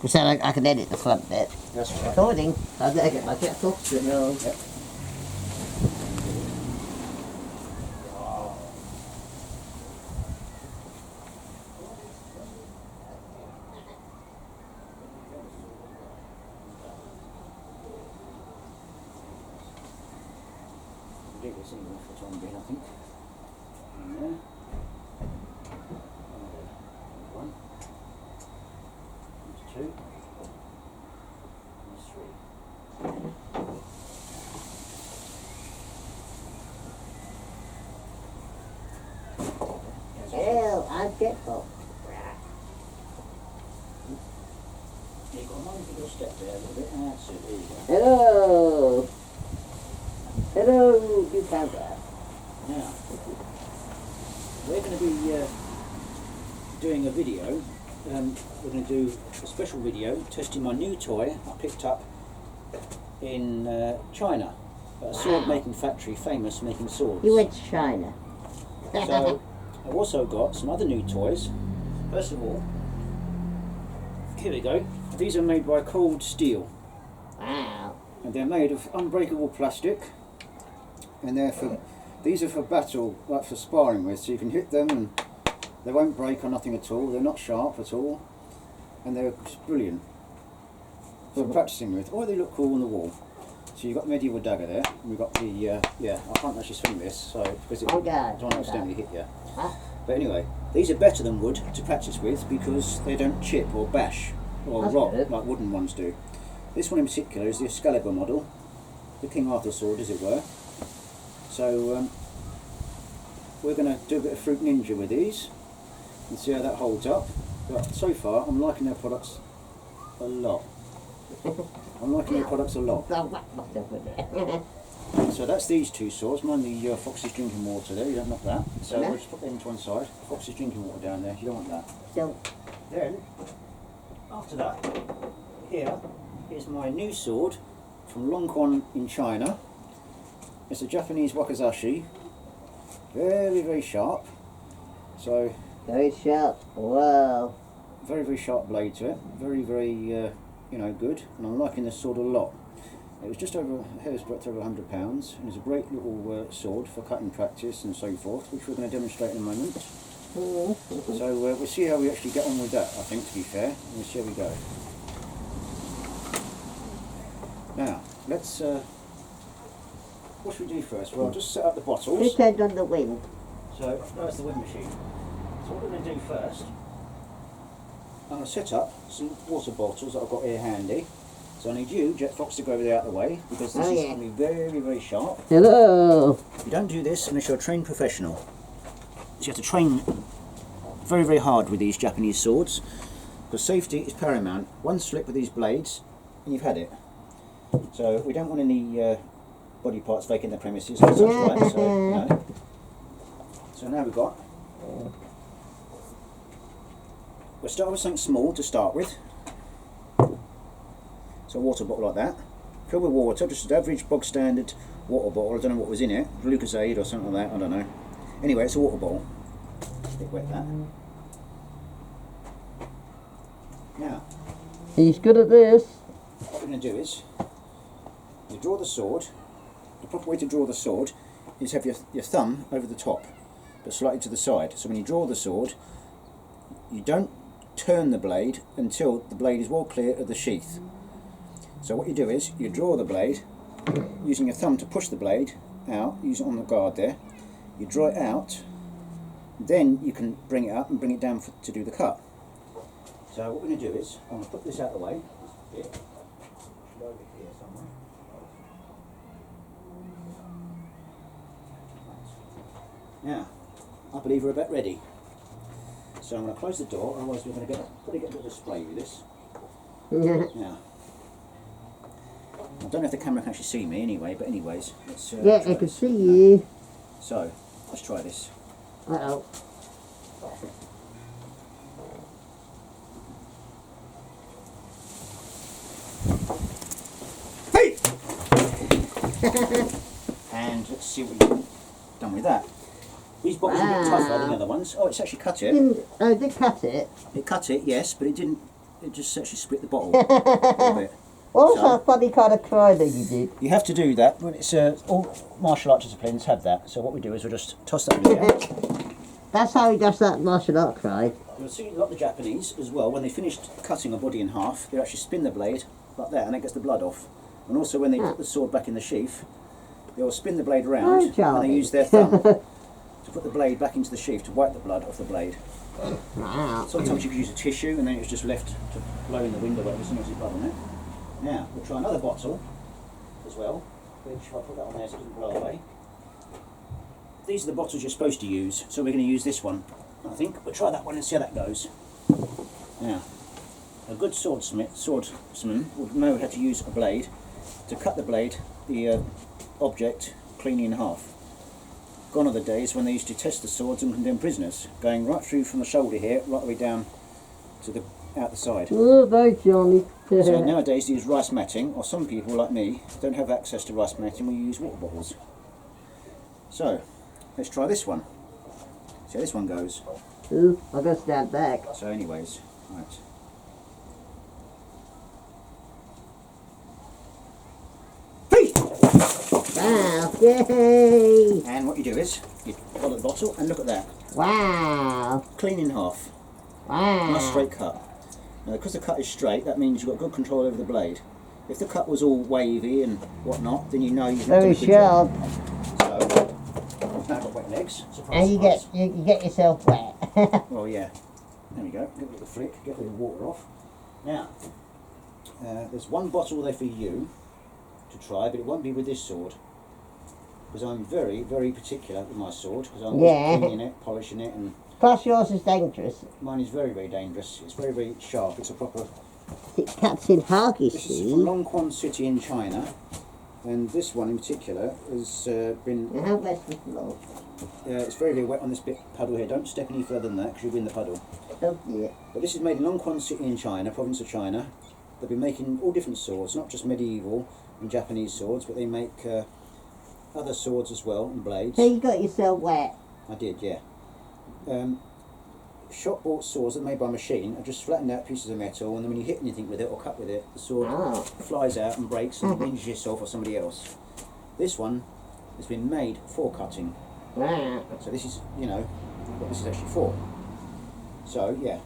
So I can edit the front bit. That's right. Recording. I better get my kettle. No. Yep. Do this anyway for the time being, I think. In there. One. There's two. There's three. Hell, I'm kettle. You've got one little step there a little bit. That's it, there you go. Hello. Hello, cucumber. Now, we're going to be doing a video. We're going to do a special video testing my new toy I picked up in China, a sword making factory famous making swords. You went to China. So I've also got some other new toys. First of all, here we go. These are made by cold steel. Wow. And they're made of unbreakable plastic, and these are for battle, like for sparring with, so you can hit them and they won't break or nothing at all. They're not sharp at all, and they're just brilliant for practicing with. Oh, they look cool on the wall. So you've got the medieval dagger there, and we've got the yeah, I can't actually swing this, so because it don't accidentally hit you. Huh? But anyway, these are better than wood to practice with because they don't chip or bash or That's rot good. like wooden ones do. This one in particular is the Excalibur model, the King Arthur sword as it were. So we're going to do a bit of Fruit Ninja with these and see how that holds up. But so far I'm liking their products a lot. I'm liking their products a lot. So that's these two swords. Mind the Foxy's drinking water there, you don't want that. So we'll just put them to one side. Foxy's drinking water down there, you don't want that. Don't. Then, after that, here is my new sword from Longquan in China. It's a Japanese wakizashi. Very, very sharp. So, Very sharp. Wow. very, very sharp blade to it. Very, very, you know, good. And I'm liking this sword a lot. It was just over a hair's breadth over £100, and it's a great little sword for cutting practice and so forth, which we're going to demonstrate in a moment. So we'll see how we actually get on with that, I think, to be fair. We'll see how we go. Now, let's, what should we do first? Well, I'll just set up the bottles. Depend on the wind. So, there's the wind machine. So what we're going to do first, I'm going to set up some water bottles that I've got here handy. So I need you, Jet Fox, to go over there out of the way, because this is going to be very, very sharp. Hello. You don't do this unless you're a trained professional. So you have to train very, very hard with these Japanese swords, because safety is paramount. One slip with these blades, and you've had it. So we don't want any body parts vacant the premises, or such like, so, you know. So now we've got, we'll start with something small to start with. So a water bottle like that, filled with water, just an average bog standard water bottle. I don't know what was in it, Lucozade or something like that, I don't know. Anyway, it's a water bottle. A bit wet that. Now, He's good at this. what we're going to do is, you draw the sword. The proper way to draw the sword is have your thumb over the top, but slightly to the side. So when you draw the sword, you don't turn the blade until the blade is well clear of the sheath. So what you do is, you draw the blade, using your thumb to push the blade out, use it on the guard there, you draw it out, then you can bring it up and bring it down to do the cut. So what we're going to do is, I'm going to put this out of the way, this bit, should over here somewhere. Now, I believe we're about ready. So I'm going to close the door, otherwise we're going to probably get a bit of a spray with this. Now, I don't know if the camera can actually see me anyway, but anyways, let's Yeah, I can see you. So, let's try this. Uh-oh. Hey! And let's see what you've done with that. These bottles are a bit tougher than the other ones. Oh, it's actually cut it. Did cut it? It cut it, yes, but it didn't it just actually split the bottle a little bit. What was So- that funny kind of cry that you did? You have to do that when it's all martial art disciplines have that. So what we do is we'll just toss that in there. That's how he does that martial art cry. You'll see a lot of the Japanese as well, when they finished cutting a body in half, they actually spin the blade like that and it gets the blood off. And also when they put the sword back in the sheath, they'll spin the blade around Oh, and Charlie. they use their thumb to put the blade back into the sheath to wipe the blood off the blade. Wow. Sometimes you could use a tissue and then it's just left to blow in the wind or whatever, so there's blood on it. Now, we'll try another bottle as well, which I'll put that on there so it doesn't blow away. These are the bottles you're supposed to use, so we're going to use this one, I think. We'll try that one and see how that goes. Now, a good swordsman would know how to use a blade to cut the object cleanly in half. Gone are the days when they used to test the swords and condemn prisoners, going right through from the shoulder here, right the way down to the out the side. Oh, very Johnny. So nowadays they use rice matting, or some people like me don't have access to rice matting, we use water bottles. So, let's try this one. See how this one goes. Ooh, I gotta stand back. So anyways, right. Wow, yay! And what you do is, you follow the bottle and look at that. Wow, Clean in half. wow. Nice straight cut. Now because the cut is straight, that means you've got good control over the blade. If the cut was all wavy and whatnot, then you know you've not done Very a good job. sharp. So, I've now got wet legs. Surprise, And you surprise. get yourself wet. Well, yeah. There we go. Get a little flick, get a little water off. Now, there's one bottle there for you to try, but it won't be with this sword. Because I'm very, very particular with my sword, because I'm Yeah. cleaning it, polishing it, and Plus yours is dangerous. mine is very, very dangerous. It's very, very sharp. It's a proper... It cuts in half, you This is see. from Long Quan City in China, and this one in particular has been... Now how wet's the floor? it's very, very wet on this bit puddle here. Don't step any further than that, because you'll be in the puddle. Oh dear. But this is made in Long Quan City in China, province of China. They've been making all different swords, not just medieval and Japanese swords, but they make other swords as well, and blades. So you got yourself wet. I did, yeah. Shop bought swords that are made by machine are just flattened out pieces of metal, and then when you hit anything with it or cut with it, the sword Oh. flies out and breaks and injures yourself or somebody else. This one has been made for cutting. Wow. So this is, you know, what this is actually for. So, yeah.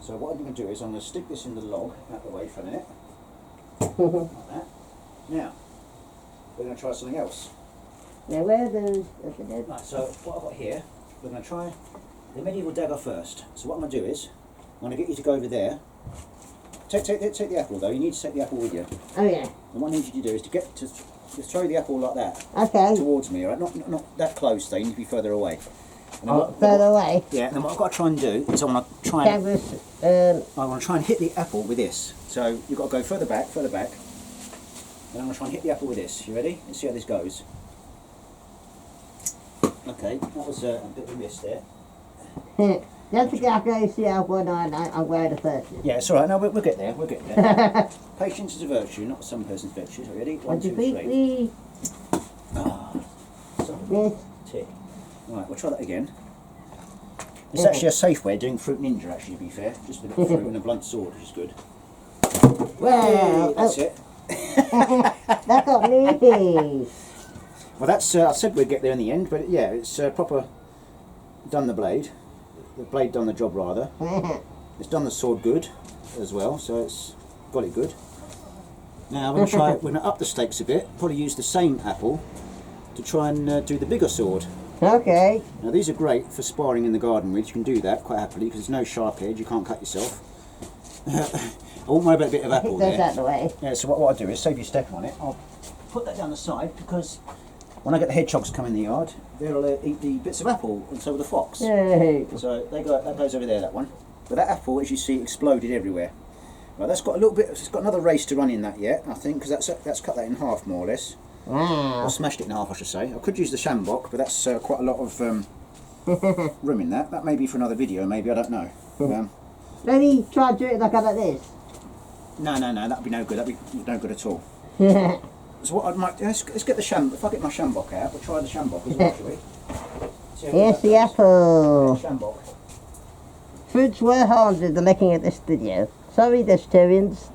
So what I'm going to do is I'm going to stick this in the log out the way for a minute. Like that. Now, we're going to try something else. Now where are those? Okay, Right, so what I've got here, we're going to try the medieval dagger first. So what I'm going to do is, I'm going to get you to go over there. Take the apple though, you need to take the apple with you. oh yeah. And what I need you to do is to get to throw the apple like that Okay. towards me, alright? Not that close though, you need to be further away. And then Oh, further away. Yeah, and then what I've got to try and do is I want to try and hit the apple with this. So you've got to go further back, and I'm going to try and hit the apple with this. You ready? Let's see how this goes. Okay, that was a bit of a miss there. Don't forget I'm going to see how one I'm wearing the first. Yeah, it's alright, no, we'll get there, Patience is a virtue, not some person's virtue. So ready? One, Would you two, beat three. me? Yes. Tick. Right, we'll try that again. It's actually a safe way of doing Fruit Ninja, actually, to be fair. Just with a bit of fruit and a blunt sword, which is good. Well, Hey, that's it. that got me. Well, that's, I said we'd get there in the end, but yeah, it's proper done the blade. The blade done the job, rather. It's done the sword good as well, so it's got it good. Now, we're going to up the stakes a bit, probably use the same apple to try and do the bigger sword. Okay. Now, these are great for sparring in the garden with. You can do that quite happily because there's no sharp edge, you can't cut yourself. I won't worry about a bit of apple Goes there. out the way. Yeah, so what I'll do is, save you stepping on it, I'll put that down the side because when I get the hedgehogs come in the yard, they'll eat the bits of apple, and so will the fox. Yay. So that goes over there, that one. But that apple, as you see, exploded everywhere. Right, that's got a little bit, it's got another race to run in that yet, I think, because that's cut that in half, more or less. Wow. Or smashed it in half, I should say. I could use the shambok, but that's quite a lot of room in that. That may be for another video, maybe, I don't know. Maybe try and do it like this. No, that'd be no good. That'd be no good at all. So what I might let's get the shambok. If I get my shambok out, we'll try the shambok as well, shall we? See how Here's good the that goes. apple. Shambok. Fruits were hard in the making of this video. Sorry, vegetarians.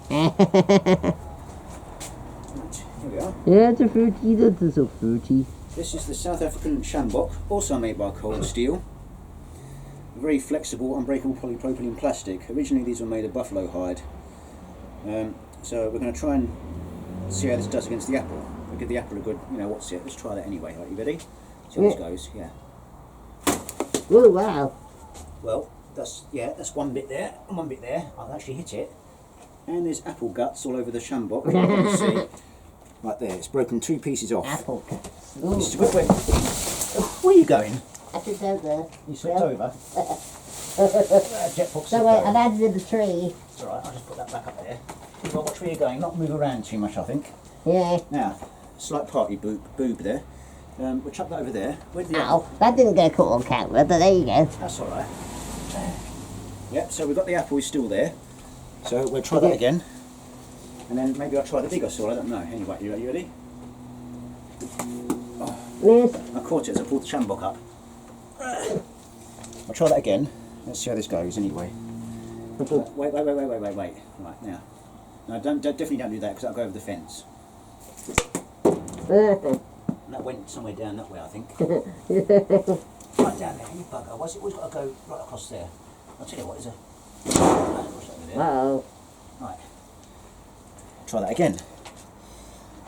Right, here we are. Yeah, it's a fruity, that is so fruity. This is the South African Shambok, also made by Cold Steel. Very flexible, unbreakable polypropylene plastic. Originally these were made of buffalo hide. So we're going to try and see how this does against the apple. We'll give the apple a good, what's it? Let's try that anyway. Right, you ready? See how this goes. Yeah. Oh, wow. Well, that's one bit there and one bit there. I'll actually hit it. And there's apple guts all over the Shambok. You can see. Right there, it's broken 2 pieces off. Apple guts. This is a good way. Where are you going? I just over. You slipped over. Jetbox. So wait, I landed in the tree. It's alright, I'll just put that back up there. Well, watch where you're going, not move around too much, I think. Yeah. Now, slight party boob there. We'll chuck that over there. Where's the Ow, that didn't get caught on camera, but there you go. That's alright. Yep, so we've got the apple is still there. So we'll try that again. And then maybe I'll try the bigger sword, I don't know. Anyway, you ready? Yes. I caught it as I pulled the Shambok up. I'll try that again. Let's see how this goes anyway. Wait. Right, now. No, definitely don't do that because that'll go over the fence. And that went somewhere down that way, I think. Right down there, you bugger. Why's it always got to go right across there? I'll tell you what, there's a... Uh-oh. Right. Try that again.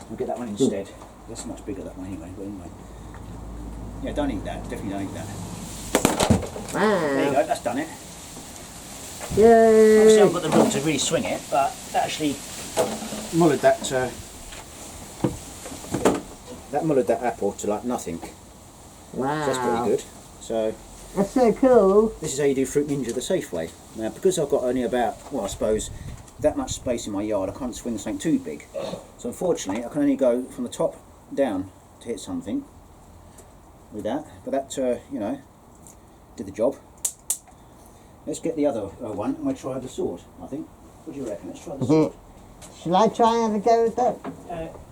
We'll get that one instead. That's much bigger, that one anyway. But anyway. Yeah, don't eat that. Definitely don't eat that. Wow. There you go, that's done it. Yay. Obviously I haven't got the room to really swing it, but that actually mullered that apple to like nothing. Wow. So that's pretty good. So That's so cool. this is how you do Fruit Ninja the safe way. Now because I've got only about, well I suppose, that much space in my yard, I can't swing something too big. So unfortunately I can only go from the top down to hit something with that. But that, did the job. Let's get the other one and we'll try the sword, I think. What do you reckon? Let's try the sword. Shall I try and have a go with that?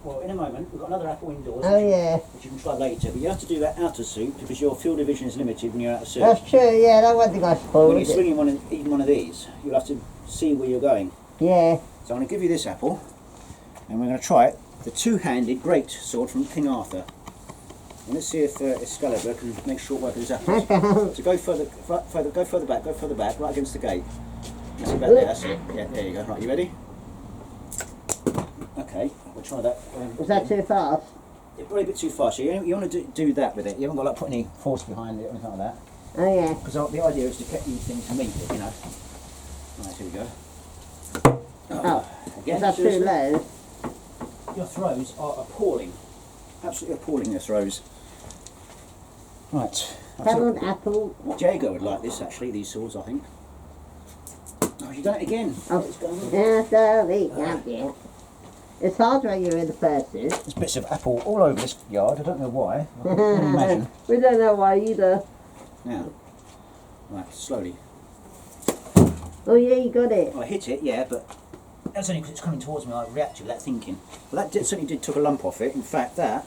Well, in a moment, we've got another apple indoors. Oh, yeah. Which you can try later, but you have to do that out of suit because your field of vision is limited when you're out of suit. That's true, yeah, that wasn't I spoiled. When you're swinging even one of these, you'll have to see where you're going. Yeah. So I'm going to give you this apple, and we're going to try it, the two-handed great sword from King Arthur. And let's see if Excalibur can make short work of his apples. So go further back, right against the gate. That's about there, that's it. Yeah, there you go. Right, you ready? Okay, we'll try that. Was that too fast? It's probably a bit too fast. You want to do that with it. You haven't got to put any force behind it or anything like that. Oh yeah. Because the idea is to get these things to meet it, Right, here we go. Oh, again, is that too seriously? low? Your throws are appalling. Absolutely appalling, your throws. Right. Pebbled apple. Jago would like this, actually, these swords, I think. Oh, you've done it again. Oh, It's going on. yeah, sorry, yeah. It's hard when you're in the first. There's bits of apple all over this yard. I don't know why. I can only imagine. We don't know why either. Now, right, slowly. Oh yeah, you got it. I hit it, yeah, but that's only because it's coming towards me. I reacted without thinking. Well, that certainly took a lump off it. In fact, put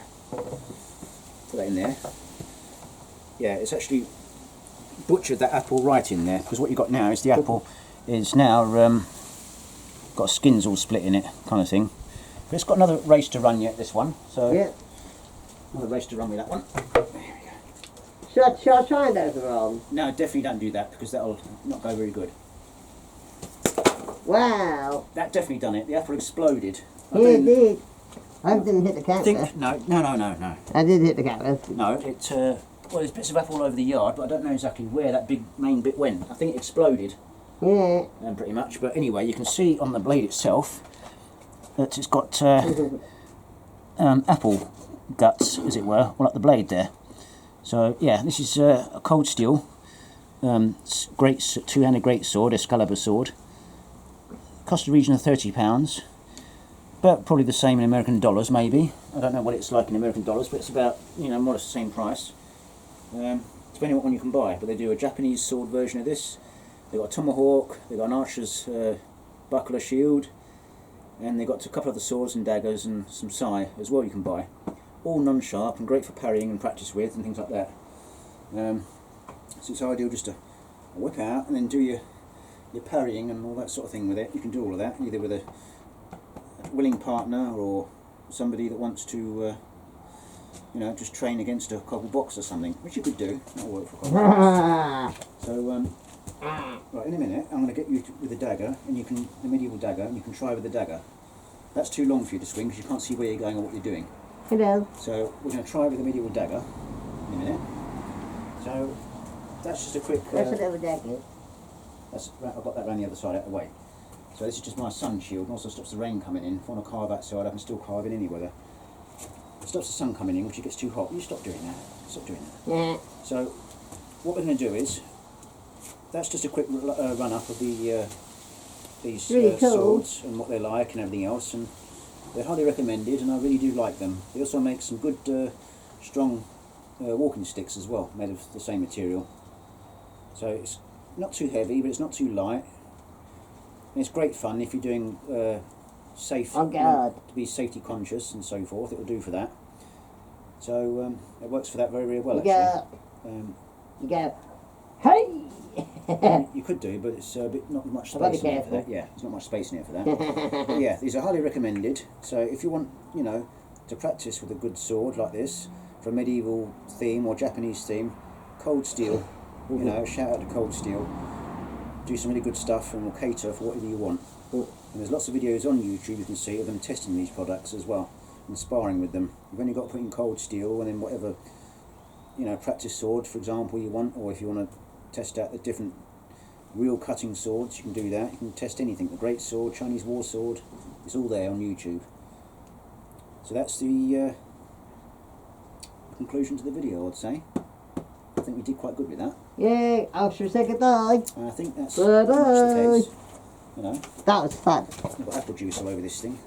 that in there. Yeah, it's actually butchered that apple right in there. Because what you've got now is the apple is now got skins all split in it, kind of thing. But it's got another race to run yet, this one. So Yeah. another race to run with that one. Shall I try and overrun? No, definitely don't do that because that'll not go very good. Wow. That definitely done it. The apple exploded. Yeah, it did. I didn't hit the camera. No. I did hit the camera. No, well, there's bits of apple all over the yard, but I don't know exactly where that big main bit went. I think it exploded, Yeah. pretty much. But anyway, you can see on the blade itself that it's got apple guts, as it were, all up the blade there. So yeah, this is a Cold Steel great two-handed great sword, Excalibur sword. Cost a region of £30, but probably the same in American dollars, maybe. I don't know what it's like in American dollars, but it's about, more or less the same price. Depending on what one you can buy, but they do a Japanese sword version of this. They've got a tomahawk, they've got an archer's buckler shield, and they've got a couple of the swords and daggers and some sai as well you can buy. All non-sharp and great for parrying and practice with and things like that. So it's ideal just to whip out and then do your your parrying and all that sort of thing with it. You can do all of that, either with a willing partner or somebody that wants to, you know, just train against a cobble box or something, which you could do. That'll work for cobble box. So, right, in a minute, I'm going to get you with a dagger, and you can, the medieval dagger, and you can try with the dagger. That's too long for you to swing because you can't see where you're going or what you're doing. Hello. So we're going to try with the medieval dagger in a minute. So that's just a quick. That's a little jacket. That's right, I've got that around the other side out of the way. So this is just my sun shield, and also stops the rain coming in. If I want to carve outside, I can still carve in any weather. It stops the sun coming in, which it gets too hot. You stop doing that. Stop doing that. Yeah. So what we're going to do is, that's just a quick run up of the these Really cool. swords and what they're like and everything else, and they're highly recommended, and I really do like them. They also make some good strong walking sticks as well, made of the same material. So it's not too heavy, but it's not too light. And it's great fun if you're doing safe, Oh God. to be safety conscious and so forth. It will do for that. So it works for that very, very well, You actually. go. You go. Hey. You could do, but it's a bit not much I've got to space be in there for careful. that. Yeah, there's not much space in here for that. But yeah, these are highly recommended. So if you want, you know, to practice with a good sword like this for a medieval theme or Japanese theme, Cold Steel, you know, shout out to Cold Steel. Do some really good stuff, and will cater for whatever you want. And there's lots of videos on YouTube you can see of them testing these products as well, and sparring with them. You've only got to put in Cold Steel, and then whatever, you know, practice sword, for example, you want, or if you want to test out the different real cutting swords, you can do that. You can test anything. The Great Sword, Chinese War Sword, it's all there on YouTube. So that's the conclusion to the video, I'd say. I think we did quite good with that. Yeah, I should say goodbye. And I think that's Bye-bye. pretty much the case. You know, That was fun. I've got apple juice all over this thing.